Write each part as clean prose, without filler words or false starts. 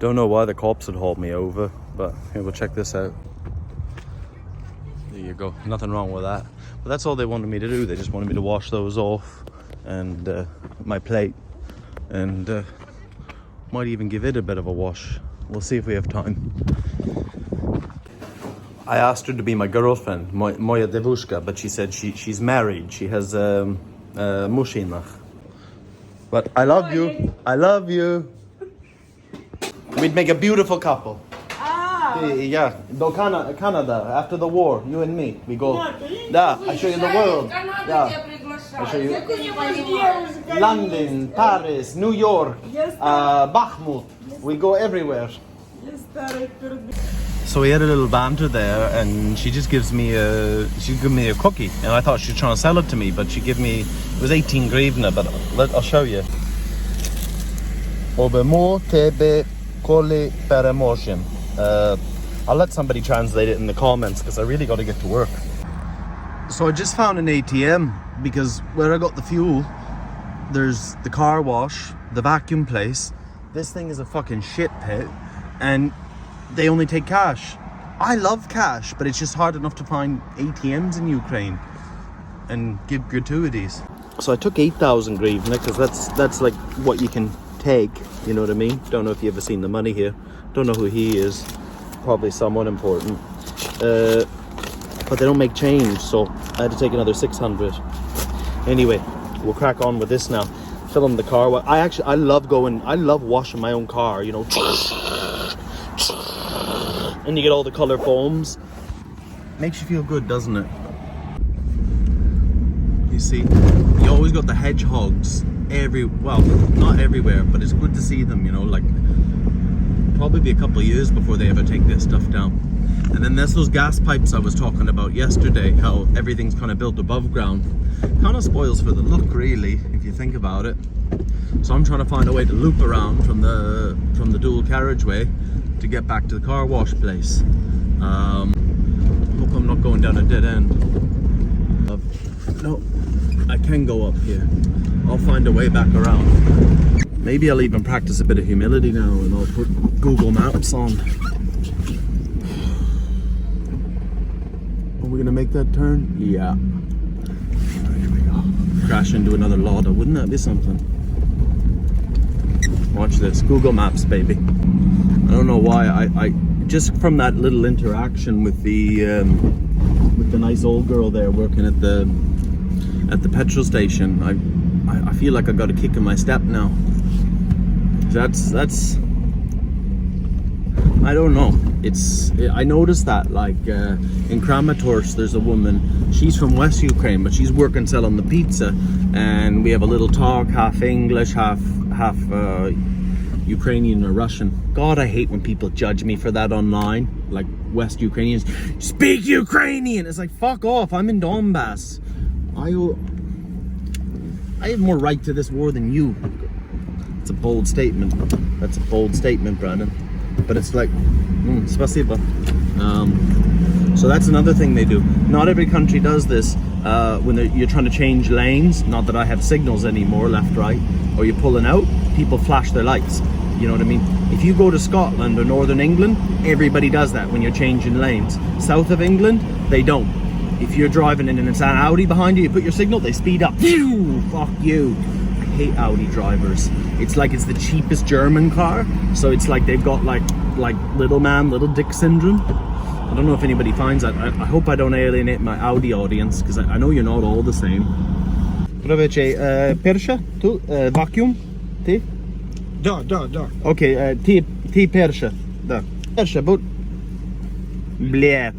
Don't know why the cops would haul me over, but here, we'll check this out. There you go, nothing wrong with that. But that's all they wanted me to do. They just wanted me to wash those off and my plate, and might even give it a bit of a wash. We'll see if we have time. I asked her to be my girlfriend, moja devushka, but she said she's married. She has mushinach. But I love you. I love you. We'd make a beautiful couple. Yeah, do Canada, after the war, you and me, we go. Yeah, I show you the world. Yeah, I show you London, Paris, New York, Bakhmut. We go everywhere. So we had a little banter there, and she just gives me a cookie, and I thought she was trying to sell it to me, but she gave me, it was 18 grivna, but I'll show you. Obemo tebe koli per emotion. I'll let somebody translate it in the comments because I really got to get to work. So I just found an ATM because where I got the fuel, there's the car wash, the vacuum place. This thing is a fucking shit pit, and they only take cash. I love cash, but it's just hard enough to find ATMs in Ukraine and give gratuities. So I took 8,000 grivna because that's like what you can take, you know what I mean? Don't know if you've ever seen the money here. Don't know who he is. Probably someone important. But they don't make change, so I had to take another 600. Anyway, we'll crack on with this now. Fill in the car. I love washing my own car, you know. And you get all the color foams. Makes you feel good, doesn't it? You see, you always got the hedgehogs well, not everywhere, but it's good to see them, you know, like probably be a couple of years before they ever take this stuff down. And then there's those gas pipes I was talking about yesterday, how everything's kind of built above ground. Kind of spoils for the look, really, if you think about it. So I'm trying to find a way to loop around from the dual carriageway to get back to the car wash place. Hope I'm not going down a dead end. No, I can go up here. I'll find a way back around. Maybe I'll even practice a bit of humility now, and I'll put Google Maps on. Are we gonna make that turn? Yeah. Here we go. Crash into another Lada, wouldn't that be something? Watch this, Google Maps, baby. I don't know why, I just from that little interaction with the nice old girl there working at the petrol station, I feel like I got a kick in my step now. That's I don't know. I noticed that, like in Kramatorsk, there's a woman. She's from West Ukraine, but she's working selling the pizza, and we have a little talk, half English, half Ukrainian or Russian. God, I hate when people judge me for that online, like West Ukrainians. Speak Ukrainian. It's like, fuck off. I'm in Donbas. I have more right to this war than you. It's a bold statement. That's a bold statement, Brandon. But it's like, spasiba. So that's another thing they do. Not every country does this. When you're trying to change lanes, not that I have signals anymore, left, right, or you're pulling out, people flash their lights. You know what I mean? If you go to Scotland or Northern England, everybody does that when you're changing lanes. South of England, they don't. If you're driving and it's an Audi behind you, you put your signal, they speed up. Phew, fuck you. I hate Audi drivers. It's like it's the cheapest German car, so it's like they've got like little man, little dick syndrome. I don't know if anybody finds that. I hope I don't alienate my Audi audience, because I know you're not all the same. Persha? Tu? Vacuum? Ti? Da. Okay, ti Persha. Da. Persha, but... Blät.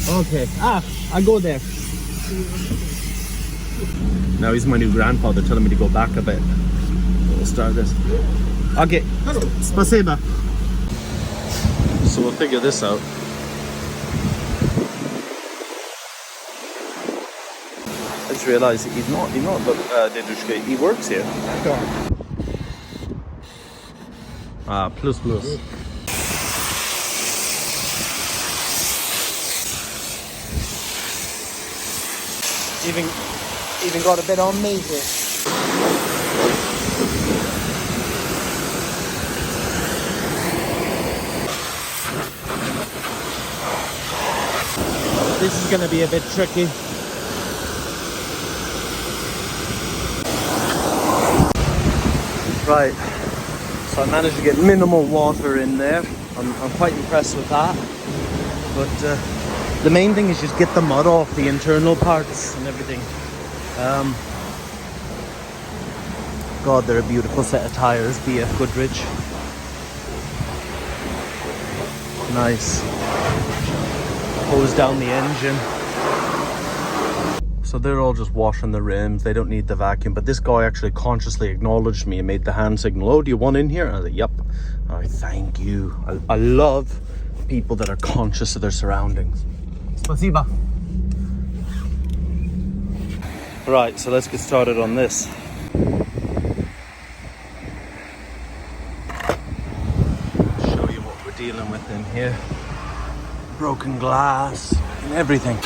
Okay, I go there. Now he's my new grandfather telling me to go back a bit. We'll start this. Okay, spasiba. So we'll figure this out. I just realised he's not Dedushka, he works here. Plus. Even got a bit on me here. This is going to be a bit tricky. Right, so I managed to get minimal water in there. I'm quite impressed with that. But the main thing is just get the mud off the internal parts and everything. God, they're a beautiful set of tires, BF Goodrich. Nice. Hose down the engine. So they're all just washing the rims. They don't need the vacuum. But this guy actually consciously acknowledged me and made the hand signal. Oh, do you want in here? And I was like, yep. Oh, thank you. I love people that are conscious of their surroundings. Spasiba. Right, so let's get started on this. Show you what we're dealing with in here. Broken glass and everything.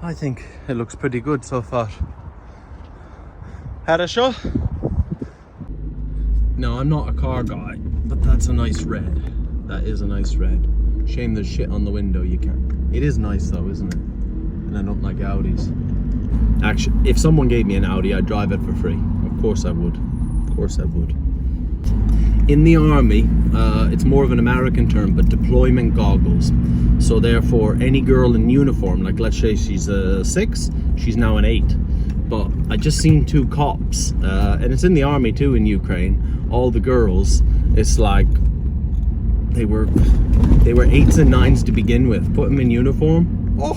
I think it looks pretty good so far. Хорошо? No, I'm not a car guy, but that's a nice red. That is a nice red. Shame there's shit on the window, you can't. It is nice though, isn't it? And I don't like Audis. Actually, if someone gave me an Audi, I'd drive it for free. Of course I would. Of course I would. In the army, it's more of an American term, but deployment goggles. So therefore, any girl in uniform, like let's say she's a 6, she's now an 8. But I just seen 2 cops, and it's in the army too in Ukraine. All the girls, it's like they were 8s and 9s to begin with. Put them in uniform. Oh,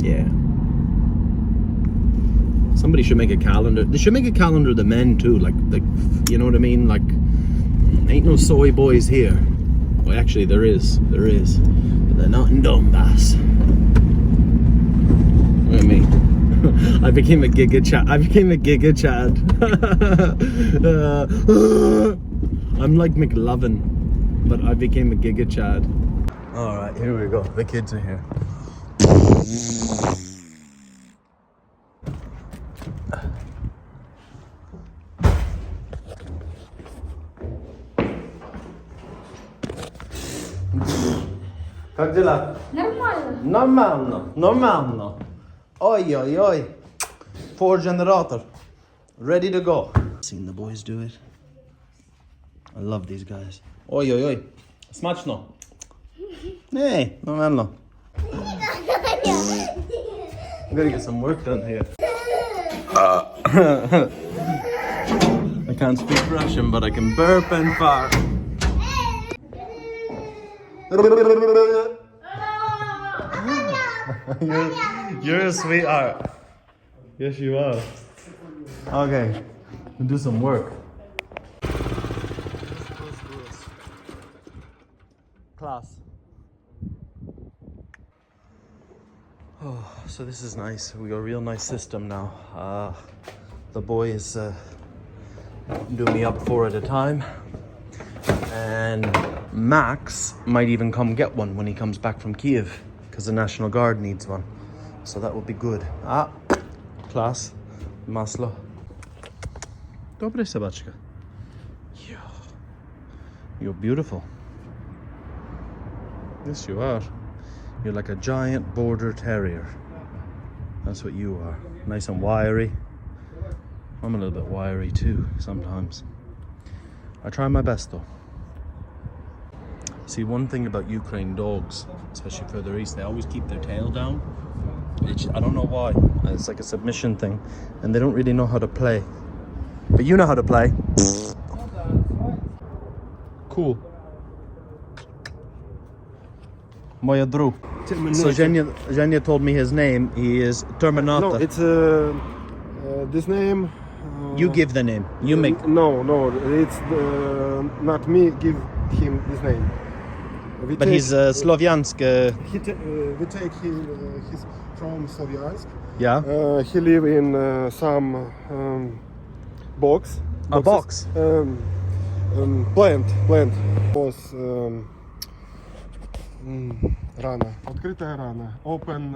yeah. Somebody should make a calendar. They should make a calendar of the men too, like you know what I mean? Like, ain't no soy boys here. Well, actually, there is, but they're not in Donbas. Look at me. I became a Giga Chad. I'm like McLovin, but I became a Giga Chad. All right, here we go. The kids are here. Как дела? Нормально. Нормально. Oi, oi, oi. 4 generator. Ready to go. Seen the boys do it. I love these guys. Oi, oi, oi. Смачно. Hey, нормально. I'm gonna get some work done here. I can't speak Russian, but I can burp and fart. You're a sweetheart. Yes, you are. Okay, we'll do some work. Class. Oh, so this is nice. We got a real nice system now. The boys do me up 4 at a time. And Max might even come get one when he comes back from Kiev, because the National Guard needs one. So that would be good. Class. Maslo. Dobre, собачка. You're beautiful. Yes, you are. You're like a giant border terrier. That's what you are. Nice and wiry. I'm a little bit wiry too, sometimes. I try my best though. See, one thing about Ukraine dogs, especially further east, they always keep their tail down. I don't know why. It's like a submission thing. And they don't really know how to play. But you know how to play. Cool. Moja друг. So Zhenya told me his name. He is Terminator. No, it's this name. You give the name. You make. No, it's not me. Give him this name. But he's Sloviansk. We take him. He's from Slavyansk. Yeah. He live in some box. A box. Plant. Was рана. Открытая рана. Open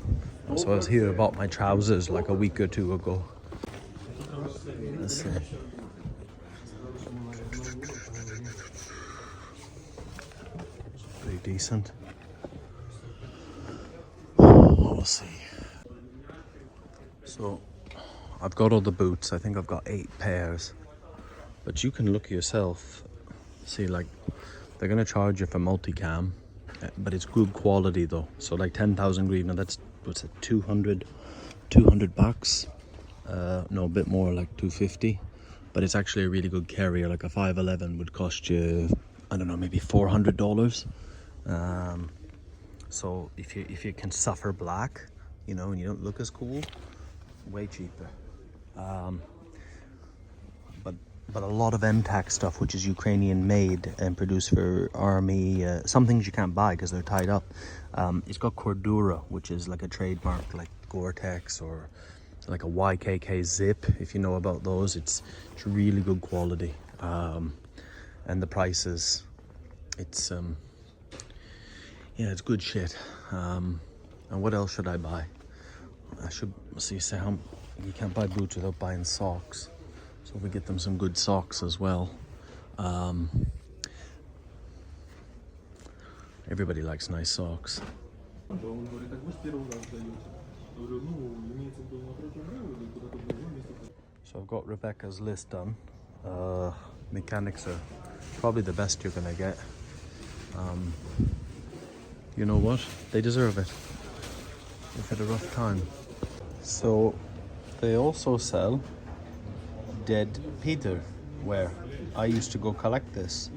So I was here, bought my trousers like a week or two ago. Let's see. Pretty decent. We'll see. So I've got all the boots. I think I've got 8 pairs. But you can look yourself. See, like, they're gonna charge you for multicam, but it's good quality though. So like 10,000 hryvnia, that's, what's it, 200 bucks? No, a bit more, like 250. But it's actually a really good carrier. Like a 511 would cost you, I don't know, maybe $400. So if you can suffer black, you know, and you don't look as cool, way cheaper. But a lot of MTAC stuff, which is Ukrainian made and produced for army, some things you can't buy because they're tied up. It's got Cordura, which is like a trademark, like Gore-Tex or like a YKK zip, if you know about those. It's really good quality, and the prices, it's yeah, it's good shit. And what else should I buy? I should see how you can't buy boots without buying socks. So we get them some good socks as well. Everybody likes nice socks. So I've got Rebecca's list done. Mechanics are probably the best you're gonna get. You know what? They deserve it. They've had a rough time. So they also sell dead Peter ware. I used to go collect this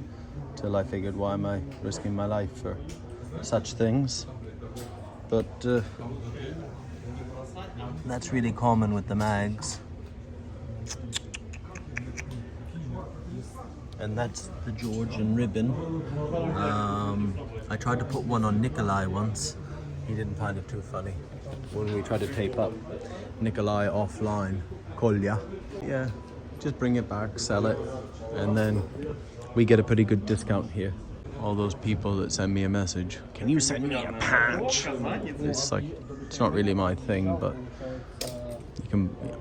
till I figured, why am I risking my life for such things? But that's really common with the mags. And that's the Georgian ribbon. I tried to put one on Nikolai once. He didn't find it too funny when we tried to tape up Nikolai offline. Kolya. Yeah, just bring it back, sell it, and then we get a pretty good discount here. All those people that send me a message, can you send me a patch? It's like, it's not really my thing, but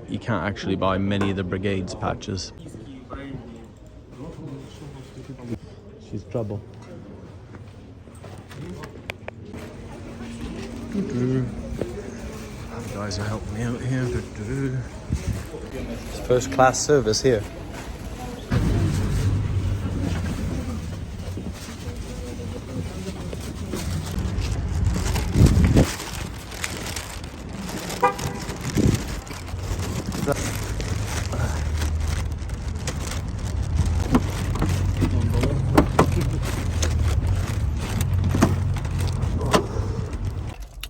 you can't actually buy many of the brigade's patches. She's trouble. The guys are helping me out here. It's first class service here.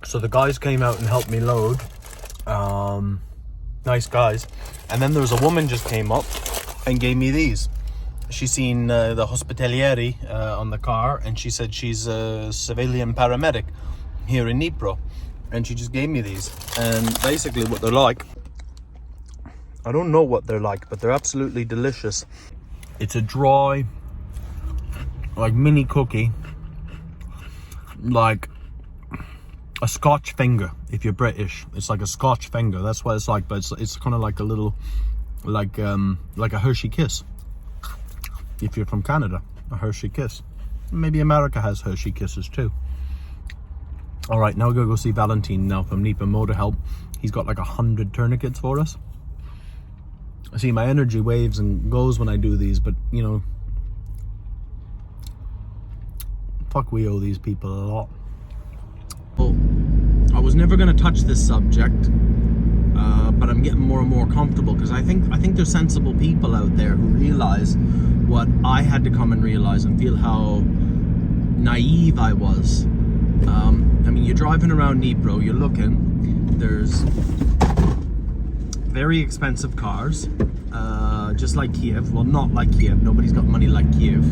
So the guys came out and helped me load. Nice guys. And then there was a woman just came up and gave me these. She seen the hospitalieri on the car, and she said she's a civilian paramedic here in Dnipro, and she just gave me these. And basically what they're like, I don't know what they're like, but they're absolutely delicious. It's a dry, like mini cookie, like a Scotch finger. If you're British, it's like a Scotch finger. That's what it's like, but it's kind of like a little, like a Hershey Kiss. If you're from Canada, a Hershey Kiss. Maybe America has Hershey Kisses too. All right, now we're gonna go see Valentin now from Dnipro Motor Help. He's got like 100 tourniquets for us. I see my energy waves and goes when I do these, but you know, fuck, we owe these people a lot. Well, I was never going to touch this subject, but I'm getting more and more comfortable because I think there's sensible people out there who realize what I had to come and realize and feel how naive I was. I mean, you're driving around Dnipro, you're looking, there's very expensive cars, just like Kiev. Well, not like Kiev, nobody's got money like Kiev.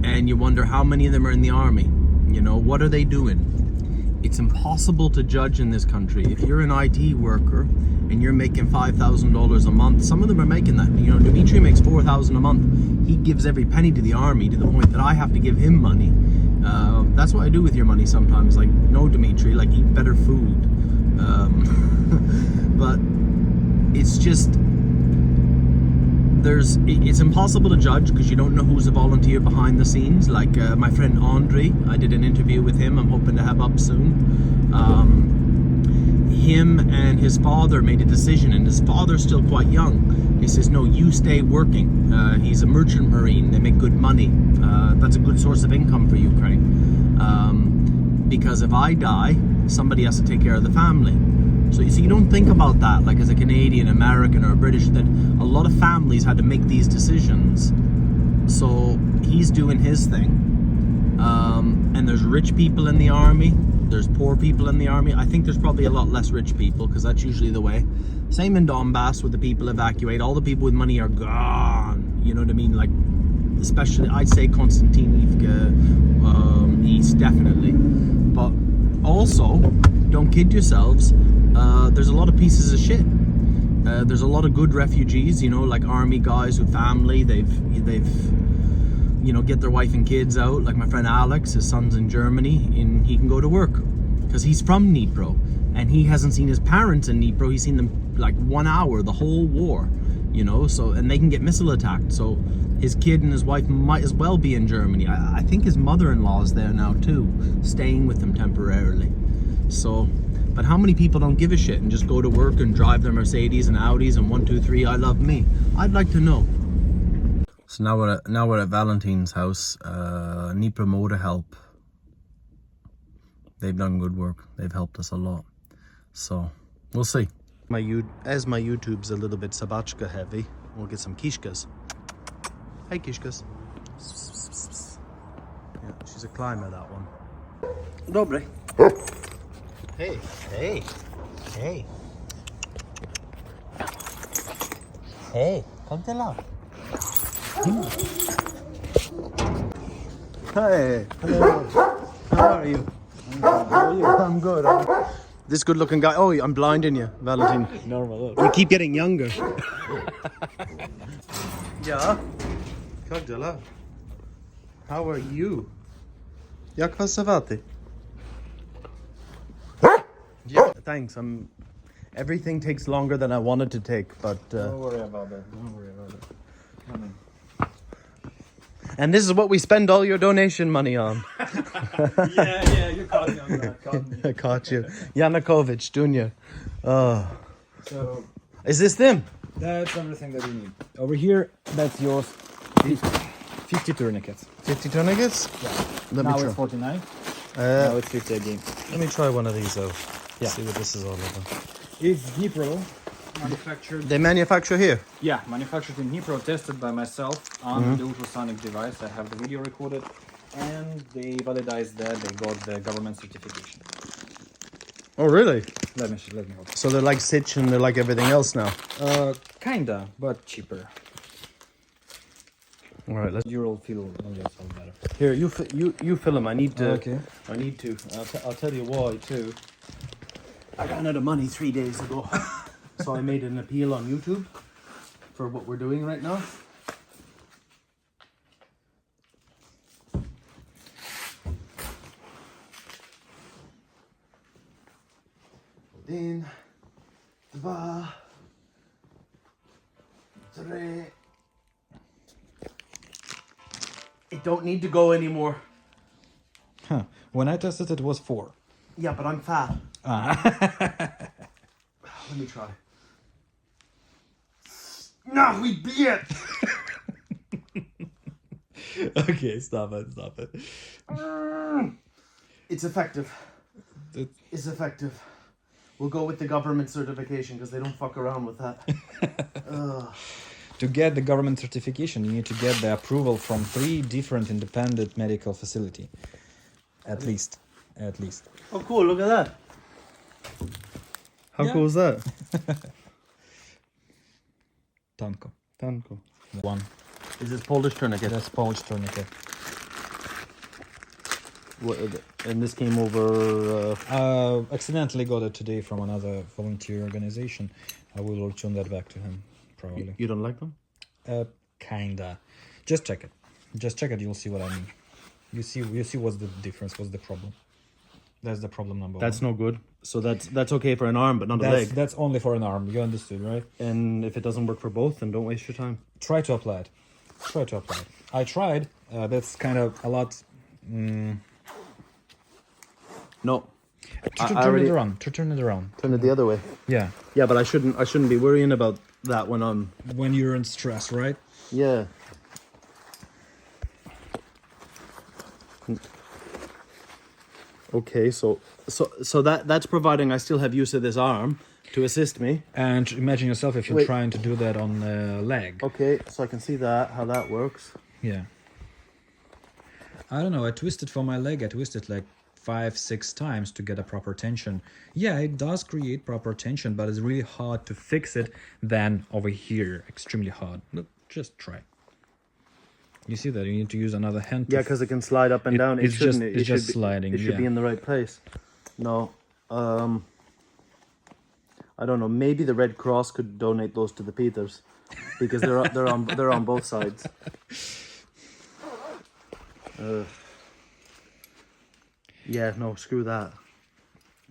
And you wonder how many of them are in the army. You know, what are they doing? It's impossible to judge in this country. If you're an IT worker and you're making $5,000 a month, some of them are making that. You know, Dmitry makes $4,000 a month. He gives every penny to the army to the point that I have to give him money. That's what I do with your money sometimes. Like, no, Dmitry, like, eat better food. But it's just, it's impossible to judge because you don't know who's a volunteer behind the scenes. Like my friend Andre, I did an interview with him. I'm hoping to have up soon. Him and his father made a decision, and his father's still quite young. He says, no, you stay working. He's a merchant marine. They make good money. That's a good source of income for Ukraine. Because if I die, somebody has to take care of the family. So you see, you don't think about that, like as a Canadian, American, or a British, that a lot of families had to make these decisions. So he's doing his thing. And there's rich people in the army. There's poor people in the army. I think there's probably a lot less rich people because that's usually the way. Same in Donbas, where the people evacuate. All the people with money are gone. You know what I mean? Like, especially, I'd say Konstantinivka, east, definitely. But also, don't kid yourselves, there's a lot of pieces of shit. There's a lot of good refugees, you know, like army guys with family. They've you know, get their wife and kids out. Like my friend Alex, his son's in Germany, and he can go to work because he's from Dnipro, and he hasn't seen his parents in Dnipro. He's seen them like 1 hour the whole war, you know. So, and they can get missile attacked. So his kid and his wife might as well be in Germany. I think his mother-in-law is there now too, staying with them temporarily. So, but how many people don't give a shit and just go to work and drive their Mercedes and Audis and 1, 2, 3, I love me? I'd like to know. So now we're at Valentine's house. Dnipro Motor Help. They've done good work. They've helped us a lot. So we'll see. As my YouTube's a little bit sabachka heavy, we'll get some kishkas. Hey kishkas. Yeah, she's a climber, that one. Dobre. Hey, hey, hey. Hey, come to love. Hi. Hello. How are you? How are you? I'm good. This good-looking guy. Oh, I'm blinding you, Valentine. Normal. You keep getting younger. Yeah. Kagdala. How are you? Jak was savati? Yeah. Thanks. Everything takes longer than I wanted to take, but. Don't worry about that. Don't worry about it. And this is what we spend all your donation money on. Yeah, you caught me on that. Caught me. I caught you. Yanukovych Jr. Oh. So Is this them? that's everything that you need. Over here, that's yours. 50 tourniquets. 50 tourniquets? Yeah. Let Now me try. it's 49. Now it's 50 again. Let me try one of these out. Yeah. See what this is all about. It's Dnipro, manufactured. They manufacture here. Yeah, manufactured in Dnipro, tested by myself on the ultrasonic device. I have the video recorded, and they validized that they got the government certification. Oh, really? Let me hold. So they're like Sitch and they're like everything else now. Kinda, but cheaper. All right, let's. You'll feel yourself better. Here, you fill them. I need to. Okay. I need to. I'll tell you why too. I ran out of money 3 days ago, so I made an appeal on YouTube for what we're doing right now. Один, два, three. It don't need to go anymore. Huh. When I tested it was 4. Yeah, but I'm fat. Ah. Let me try. No, we beat. Okay, stop it. It's effective. It's effective. We'll go with the government certification because they don't fuck around with that. To get the government certification, you need to get the approval from 3 different independent medical facility. At least. Oh, cool. Look at that. How Yeah. cool is that? Tanko. Tanko. 1. Is this Polish tourniquet? That's Polish tourniquet. And this came over... Accidentally got it today from another volunteer organization. I will return that back to him, probably. You don't like them? Kinda. Just check it. You'll see what I mean. You see what's the difference? What's the problem? That's the problem number That's one. no good. So that's okay for an arm, but not a leg. That's only for an arm. You understood, right? And if it doesn't work for both, then don't waste your time. Try to apply it. Try to apply it. I tried. That's kind of a lot. No. Turn it around. Turn it around. Turn it the other way. Yeah. Yeah, but I shouldn't be worrying about that when I'm. When you're in stress, right? Yeah. Okay, so that's providing I still have use of this arm to assist me. And imagine yourself if you're Wait. trying to do that on the leg. Okay, so I can see how that works. Yeah. I don't know. I twisted for my leg. I twisted like 5-6 times to get a proper tension. Yeah, it does create proper tension, but it's really hard to fix it than over here. Extremely hard. Look, just try. You see that you need to use another hand. Yeah, because it can slide up and down. It's just sliding. It should be in the right place. No, I don't know. Maybe the Red Cross could donate those to the Peters, because they're on both sides. Yeah, no, screw that.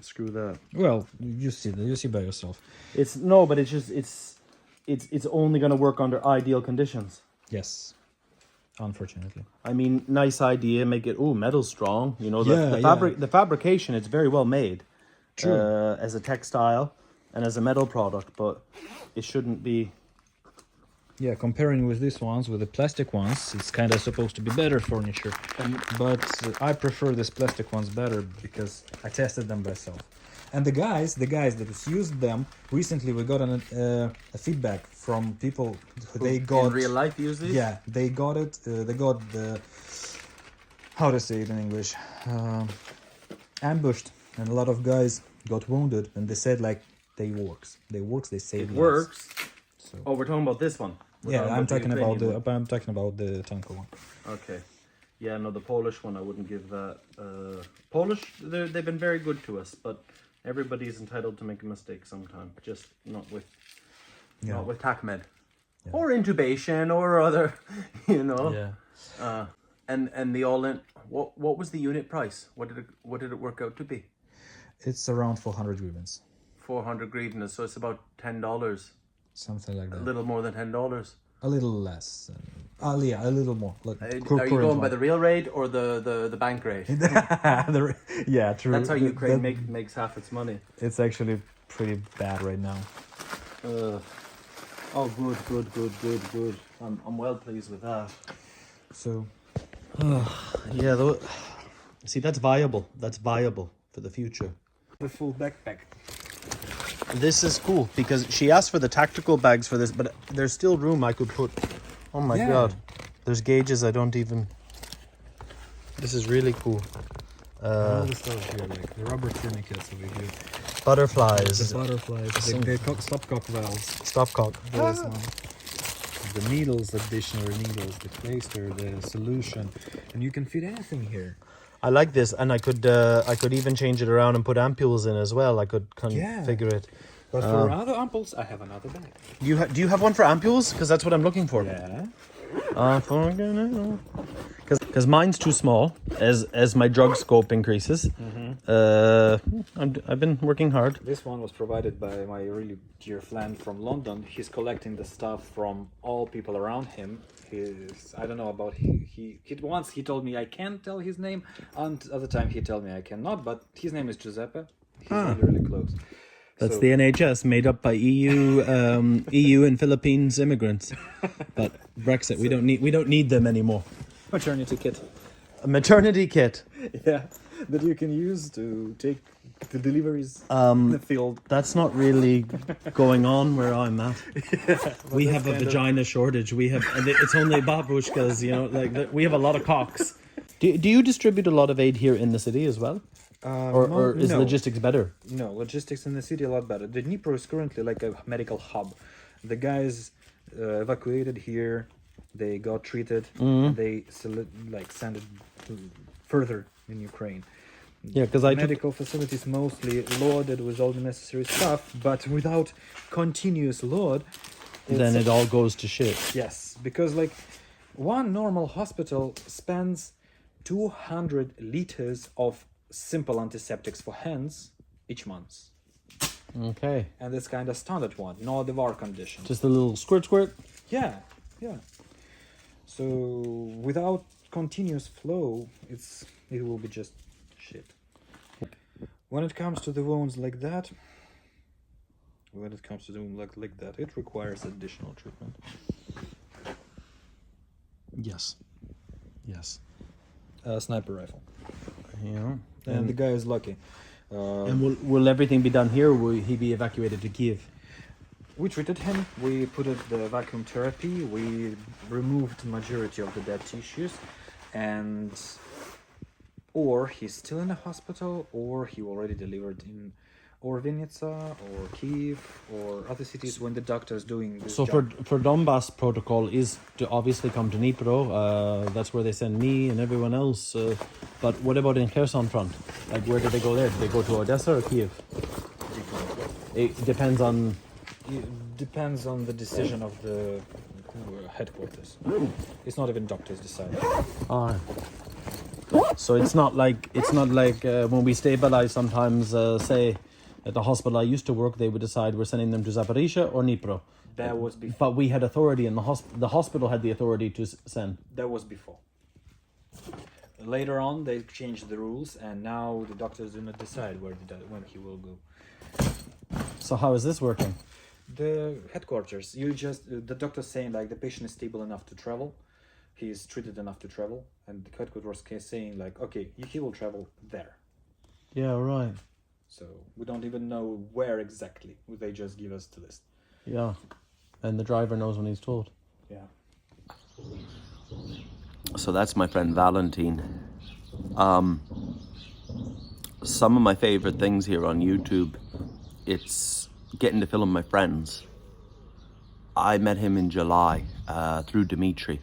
Screw that. Well, you see that. You see by yourself. But it's only gonna work under ideal conditions. Yes. Unfortunately. I mean, nice idea, make it metal strong. You know, Yeah, the fabrication, it's very well made. True. As a textile and as a metal product, but it shouldn't be. Yeah, comparing with these ones, with the plastic ones, it's kind of supposed to be better furniture. But I prefer these plastic ones better because I tested them myself. And the guys that has used them recently, we got a feedback from people. They got in real life use these. Yeah, they got it. They got the, how to say it in English, ambushed, and a lot of guys got wounded. And they said like they works. They save It lives. works. So. Oh, we're talking about this one. I'm talking about the Tanko one. Okay. Yeah, no, the Polish one I wouldn't give that. Polish, they've been very good to us, but everybody's entitled to make a mistake sometime. Just not with TACMED. Yeah. Or intubation or other, you know. Yeah. And the all-in, what was the unit price? What did it work out to be? It's around 400 grievance. 400 hryvnias, so it's about $10. Something like that. A little more than $10. A little less. A little more. Like, Are you going by the real rate or the bank rate? Yeah, true. That's how Ukraine makes half its money. It's actually pretty bad right now. Oh, good. I'm well pleased with that. So, yeah, see, that's viable. That's viable for the future. the full backpack. This is cool because she asked for the tactical bags for this, but there's still room I could put. Oh my god, there's gauges I don't even. This is really cool. All the stuff here, like the rubber tourniquets over here, Butterflies, the butterflies, the stopcock valves, stopcock. this one, the needles, additional needles, the plaster, the solution, and you can fit anything here. I like this, and I could even change it around and put ampules in as well. I could configure it. But for other ampoules, I have another bag. Do you have one for ampules? Because that's what I'm looking for. Yeah. Because mine's too small as my drug scope increases. I've been working hard. This one was provided by my really dear friend from London. He's collecting the stuff from all people around him. I don't know about once he told me I can't tell his name, and other time he told me I cannot. But his name is Giuseppe. He's really close. That's the NHS made up by EU and Philippines immigrants. But Brexit, we don't need them anymore. Maternity kit. A maternity kit. Yeah, that you can use to take the deliveries in the field. That's not really going on where I'm at. We have a vagina shortage. It's only babushkas, you know, like we have a lot of cocks. Do you distribute a lot of aid here in the city as well? Or is logistics better? No, logistics in the city a lot better. The Dnipro is currently like a medical hub. The guys evacuated here, they got treated, they sent it further in Ukraine. Yeah, because medical facilities mostly loaded with all the necessary stuff, but without continuous load, then it all goes to shit. Yes, because like one normal hospital spends 200 liters of simple antiseptics for hands each month. Okay. And it's kind of standard one, not the VAR condition. Just a little squirt. Yeah. So without continuous flow, it will be just shit. When it comes to the wounds like that, it requires additional treatment. Yes. Sniper rifle. Yeah. And the guy is lucky. And will everything be done here, or will he be evacuated to Kiev? We treated him, we put it the vacuum therapy, we removed majority of the dead tissues, and or he's still in the hospital, or he already delivered in or Vinnytsia or Kiev or other cities when the doctor is doing this So job. for Donbas protocol is to obviously come to Dnipro. That's where they send me and everyone else. But what about in Kherson front? Like, where do they go there? Do they go to Odessa or Kiev? It depends on... It depends on the decision of the headquarters. It's not even doctors decide. Alright. So it's not like when we stabilize sometimes, say at the hospital I used to work, they would decide we're sending them to Zaporizhia or Dnipro. That was before. But we had authority, and the hospital had the authority to send. That was before. Later on, they changed the rules, and now the doctors do not decide when he will go. So how is this working? The headquarters, the doctor's saying like the patient is stable enough to travel, he is treated enough to travel, and the headquarters is saying like, okay, he will travel there. Yeah, right. So we don't even know where exactly. They just give us the list. Yeah, and the driver knows when he's told. Yeah. So that's my friend Valentine. Some of my favorite things here on YouTube, it's getting to film my friends. I met him in July through Dmitry.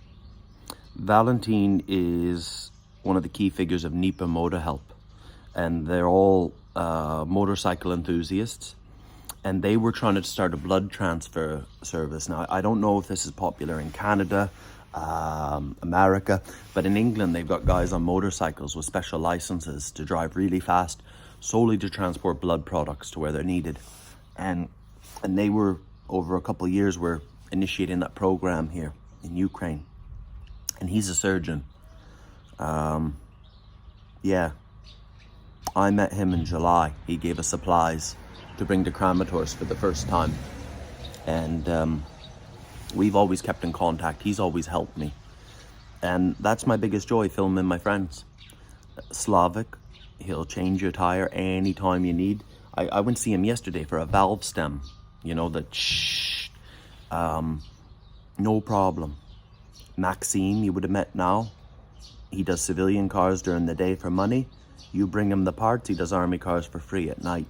Valentine is one of the key figures of Dnipro Motor Help, and they're all motorcycle enthusiasts, and they were trying to start a blood transfer service. Now, I don't know if this is popular in Canada, America, but in England they've got guys on motorcycles with special licenses to drive really fast, solely to transport blood products to where they're needed. And they were, over a couple of years, were initiating that program here in Ukraine. And he's a surgeon. Yeah. I met him in July. He gave us supplies to bring to Kramatorsk for the first time. And we've always kept in contact. He's always helped me. And that's my biggest joy, filming my friends. Slavic, he'll change your tire anytime you need. I went to see him yesterday for a valve stem. You know, the shh. No problem. Maxime, you would have met now. He does civilian cars during the day for money. You bring him the parts, he does army cars for free at night.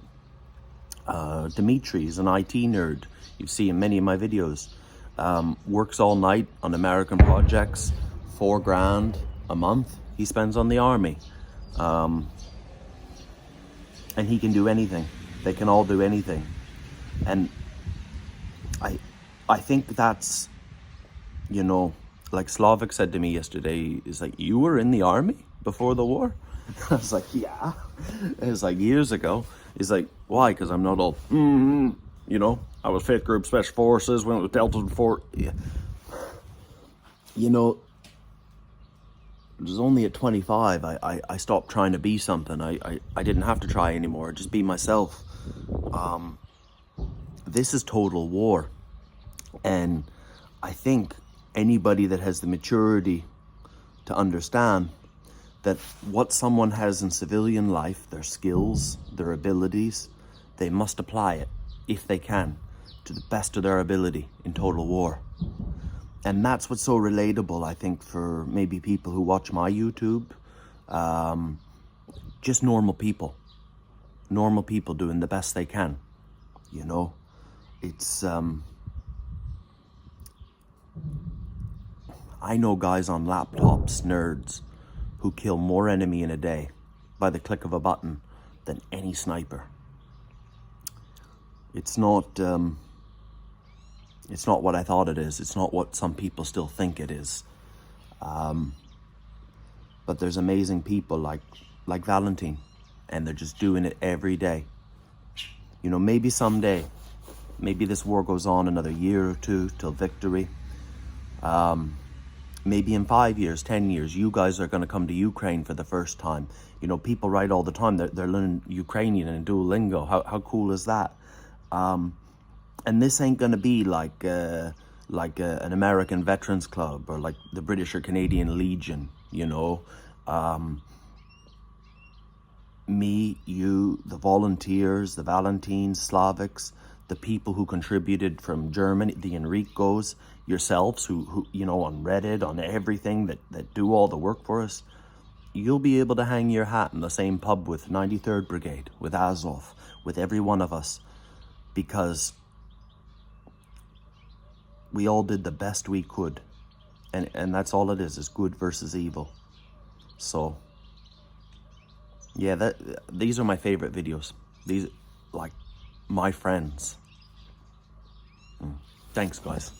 Dmitry is an IT nerd. You see in many of my videos. Works all night on American projects. $4,000 a month he spends on the army. And he can do anything. They can all do anything. And I think that's, you know, like Slavic said to me yesterday, is like, you were in the army before the war? I was like, yeah. It was like years ago. He's like, why? Because I'm not all, you know, I was 5th Group Special Forces, went with Delta before. Yeah. You know, it was only at 25 I stopped trying to be something. I didn't have to try anymore, just be myself. This is total war. And I think anybody that has the maturity to understand that what someone has in civilian life, their skills, their abilities, they must apply it, if they can, to the best of their ability in total war. And that's what's so relatable, I think, for maybe people who watch my YouTube. Just normal people doing the best they can, you know. It's I know guys on laptops, nerds, who kill more enemy in a day by the click of a button than any sniper. It's not what I thought it is. It's not what some people still think it is. But there's amazing people like Valentine, and they're just doing it every day. You know, maybe someday, maybe this war goes on another year or two till victory. Maybe in 5 years, 10 years, you guys are going to come to Ukraine for the first time. You know, people write all the time, they're learning Ukrainian and Duolingo. How cool is that? And this ain't going to be like an American Veterans Club or like the British or Canadian Legion, you know. Me, you, the volunteers, the Valentines, Slavics, the people who contributed from Germany, the Enricos, yourselves who you know, on Reddit, on everything that do all the work for us, you'll be able to hang your hat in the same pub with 93rd Brigade, with Azov, with every one of us, because we all did the best we could. And that's all it is good versus evil. So, yeah, these are my favorite videos. These, like, my friends. Thanks, guys.